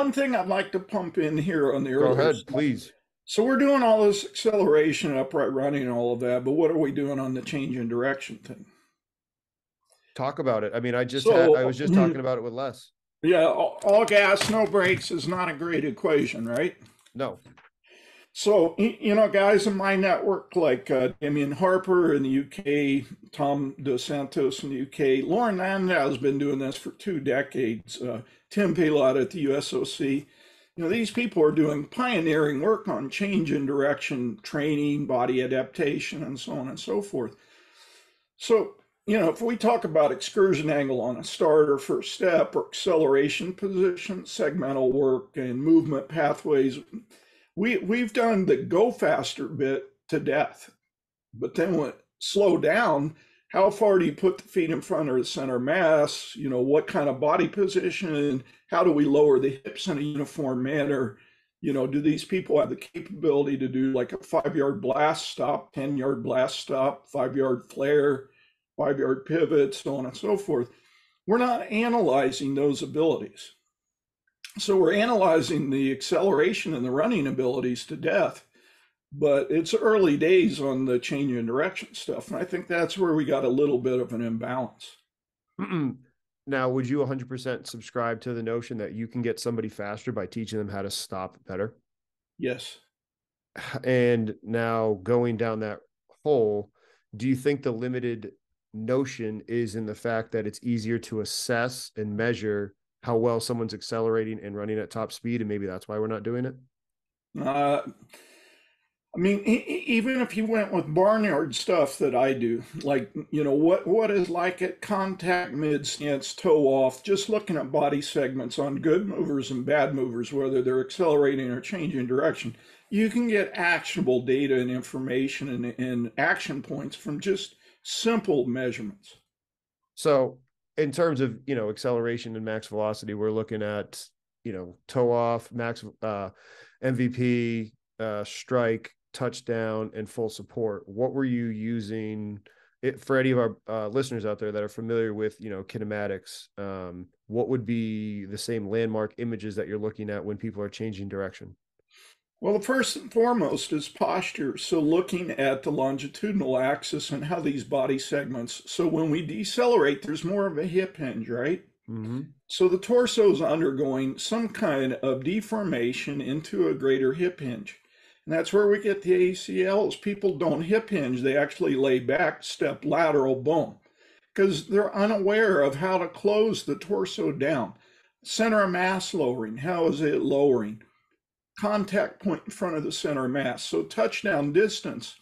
one thing I'd like to pump in here on the Go earlier ahead, stuff. please. So we're doing all this acceleration, upright running, and all of that, but what are we doing on the change in direction thing? Talk about it. I mean, I So, was just talking about it with Les. yeah, all gas, no brakes is not a great equation, right? No. So, guys in my network like Damien Harper in the UK, Tom Dos Santos in the UK, Lauren Landau has been doing this for 2 decades, Tim Palott at the USOC. These people are doing pioneering work on change in direction, training, body adaptation, and so on and so forth. So, if we talk about excursion angle on a start or first step or acceleration position, segmental work, and movement pathways, we've done the go faster bit to death. But then when slow down, how far do you put the feet in front of the center mass? What kind of body position? How do we lower the hips in a uniform manner? Do these people have the capability to do like a 5 yard blast stop, 10 yard blast stop, 5 yard flare, 5 yard pivot, so on and so forth? We're not analyzing those abilities. So we're analyzing the acceleration and the running abilities to death, but it's early days on the change in direction stuff. And I think that's where we got a little bit of an imbalance. Now, would you 100% subscribe to the notion that you can get somebody faster by teaching them how to stop better? Yes. And now going down that hole, do you think the limited notion is in the fact that it's easier to assess and measure how well someone's accelerating and running at top speed, and maybe that's why we're not doing it? Uh, I mean, even if you went with barnyard stuff that I do, like, what is like at contact, mid stance, toe off, just looking at body segments on good movers and bad movers, whether they're accelerating or changing direction, you can get actionable data and information and action points from just simple measurements. So, in terms of acceleration and max velocity, we're looking at toe off, max MVP, strike, touchdown, and full support. What were you using for any of our listeners out there that are familiar with kinematics? What would be the same landmark images that you're looking at when people are changing direction? Well, the first and foremost is posture. So, looking at the longitudinal axis and how these body segments. So, when we decelerate, there's more of a hip hinge, right? Mm-hmm. So, the torso is undergoing some kind of deformation into a greater hip hinge. And that's where we get the ACLs. People don't hip hinge, they actually lay back, step lateral, boom, because they're unaware of how to close the torso down. Center of mass lowering, how is it lowering? Contact point in front of the center mass. So touchdown distance.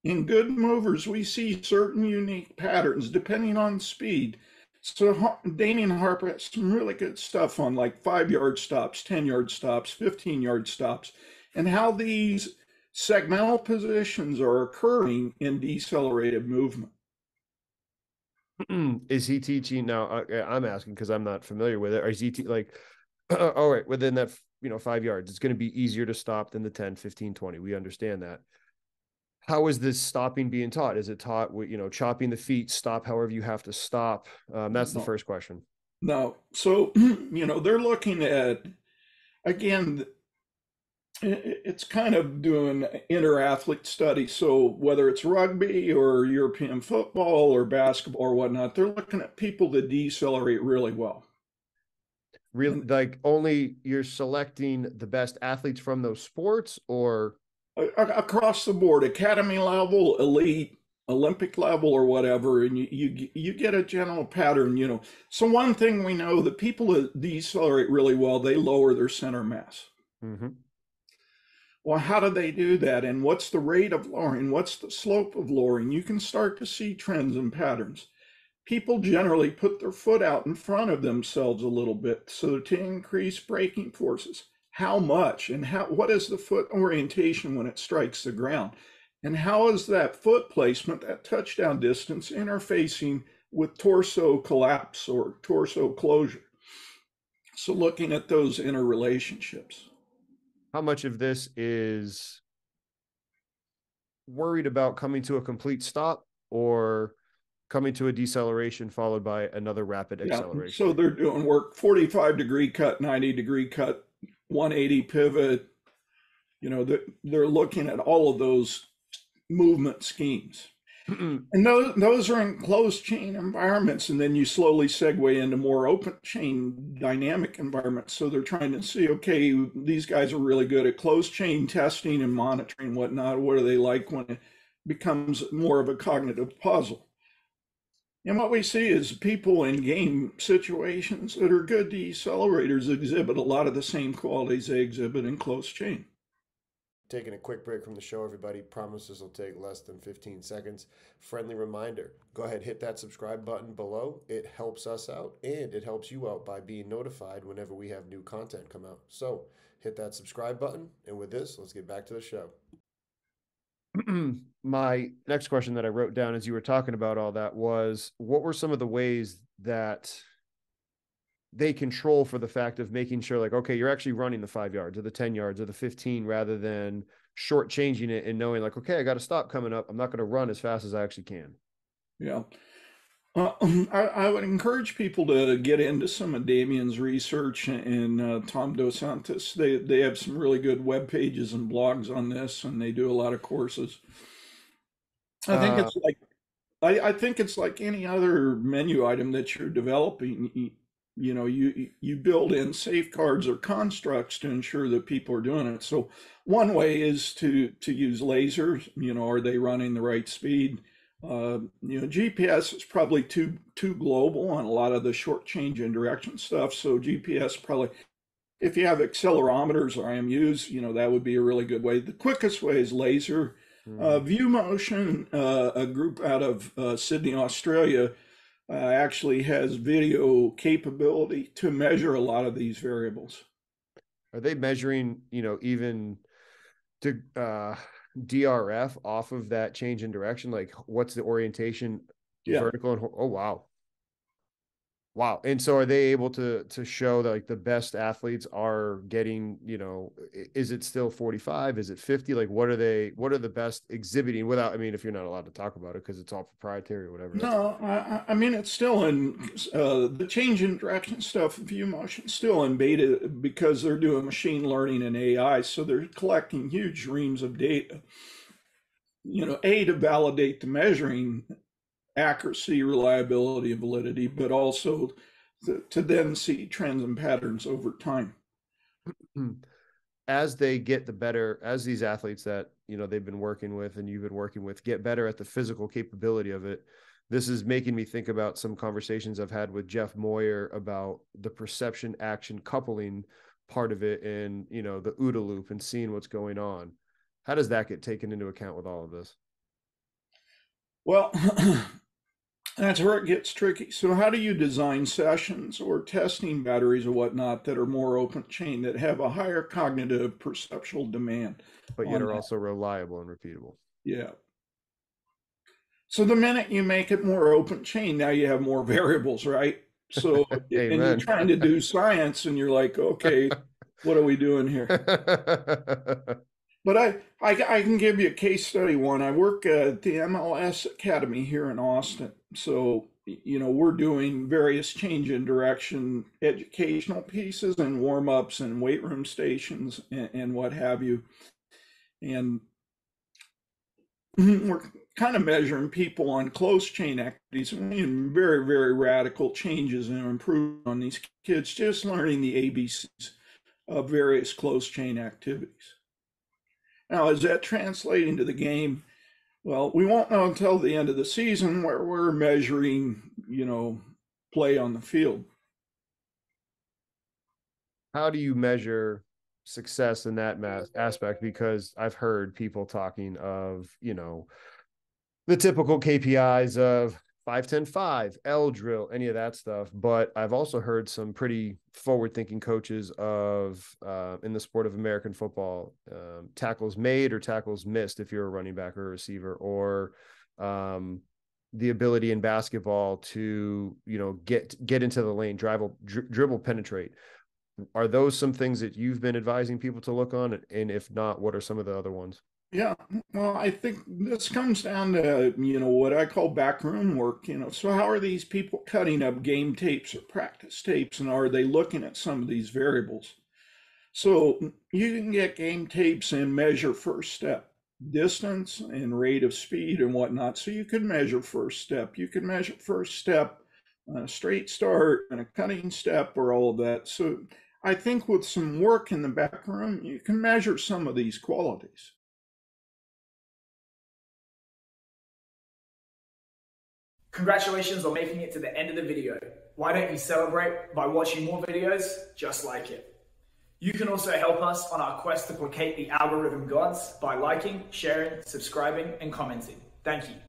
In good movers, we see certain unique patterns depending on speed. So Damien Harper has some really good stuff on like 5 yard stops, 10 yard stops, 15 yard stops, and how these segmental positions are occurring in decelerated movement. Is he teaching now? I'm asking because I'm not familiar with it. Or is he like, all right, within that 5 yards, it's going to be easier to stop than the 10, 15, 20. We understand that. How is this stopping being taught? Is it taught with chopping the feet, stop however you have to stop? That's the No, first question. no. So, they're looking at, again, it's kind of doing inter-athlete studies. So whether it's rugby or European football or basketball or whatnot, they're looking at people that decelerate really well. Really, And like only you're selecting the best athletes from those sports, or across the board, academy level, elite, Olympic level, or whatever, and you get a general pattern. So one thing we know that people that decelerate really well, they lower their center mass. mm-hmm. Well, how do they do that? And what's the rate of lowering? What's the slope of lowering? You can start to see trends and patterns. People generally put their foot out in front of themselves a little bit so to increase braking forces. How much and what is the foot orientation when it strikes the ground? And how is that foot placement, that touchdown distance, interfacing with torso collapse or torso closure? So looking at those interrelationships. How much of this is worried about coming to a complete stop or coming to a deceleration followed by another rapid Yeah. acceleration. So they're doing work 45-degree cut, 90-degree cut, 180 pivot. They're looking at all of those movement schemes. And those are in closed chain environments, and then you slowly segue into more open chain dynamic environments. So they're trying to see, okay, these guys are really good at closed chain testing and monitoring and whatnot. What do they like when it becomes more of a cognitive puzzle? And what we see is people in game situations that are good decelerators exhibit a lot of the same qualities they exhibit in closed chain. Taking a quick break from the show, everybody. Promise this will take less than 15 seconds. Friendly reminder, go ahead, hit that subscribe button below. It helps us out and it helps you out by being notified whenever we have new content come out. So hit that subscribe button. And with this, let's get back to the show. My next question that I wrote down as you were talking about all that was, what were some of the ways that they control for the fact of making sure, like, okay, you're actually running the 5 yards or the 10 yards or the 15 rather than shortchanging it and knowing like, okay, I got to stop coming up. I'm not going to run as fast as I actually can. Yeah. I would encourage people to get into some of Damien's research and Tom Dos Santos. They have some really good web pages and blogs on this, and they do a lot of courses. I think it's like I think it's like any other menu item that you're developing. You build in safeguards or constructs to ensure that people are doing it. So one way is to use lasers. Are they running the right speed? GPS is probably too global on a lot of the short change in direction stuff. So GPS probably, if you have accelerometers or IMUs, that would be a really good way. The quickest way is laser. View Motion, a group out of Sydney, Australia, actually has video capability to measure a lot of these variables. Are they measuring, even to DRF off of that change in direction? Like, what's the orientation, vertical and oh wow. And so are they able to show that like the best athletes are getting, is it still 45? Is it 50? Like, what are the best exhibiting without, I mean, if you're not allowed to talk about it because it's all proprietary or whatever. No, I mean, it's still in the change in direction stuff, View Motion, still in beta because they're doing machine learning and AI. So they're collecting huge reams of data, to validate the measuring accuracy, reliability, and validity, but also to then see trends and patterns over time. As they get as these athletes that, they've been working with and you've been working with get better at the physical capability of it, this is making me think about some conversations I've had with Jeff Moyer about the perception action coupling part of it and, the OODA loop and seeing what's going on. How does that get taken into account with all of this? Well, that's where it gets tricky. So how do you design sessions or testing batteries or whatnot that are more open chain, that have a higher cognitive perceptual demand, but yet are also reliable and repeatable? Yeah. So the minute you make it more open chain, now you have more variables, right? So and you're trying to do science and you're like, okay, what are we doing here? But I can give you a case study one. I work at the MLS Academy here in Austin. So, we're doing various change in direction educational pieces and warm-ups and weight room stations and what have you. And we're kind of measuring people on close chain activities and very, very radical changes and improvement on these kids, just learning the ABCs of various close chain activities. Now, is that translating to the game? Well, we won't know until the end of the season where we're measuring, play on the field. How do you measure success in that aspect? Because I've heard people talking of, the typical KPIs of 5-10-5, L drill, any of that stuff. But I've also heard some pretty forward-thinking coaches of in the sport of American football, tackles made or tackles missed if you're a running back or a receiver, or the ability in basketball to get into the lane, dribble, penetrate. Are those some things that you've been advising people to look on? And if not, what are some of the other ones? Yeah, well, I think this comes down to, what I call backroom work, So how are these people cutting up game tapes or practice tapes, and are they looking at some of these variables? So you can get game tapes and measure first step distance and rate of speed and whatnot. So you can measure first step. You can measure first step, a straight start, and a cutting step, or all of that. So I think with some work in the back room, you can measure some of these qualities. Congratulations on making it to the end of the video. Why don't you celebrate by watching more videos just like it? You can also help us on our quest to placate the algorithm gods by liking, sharing, subscribing, and commenting. Thank you.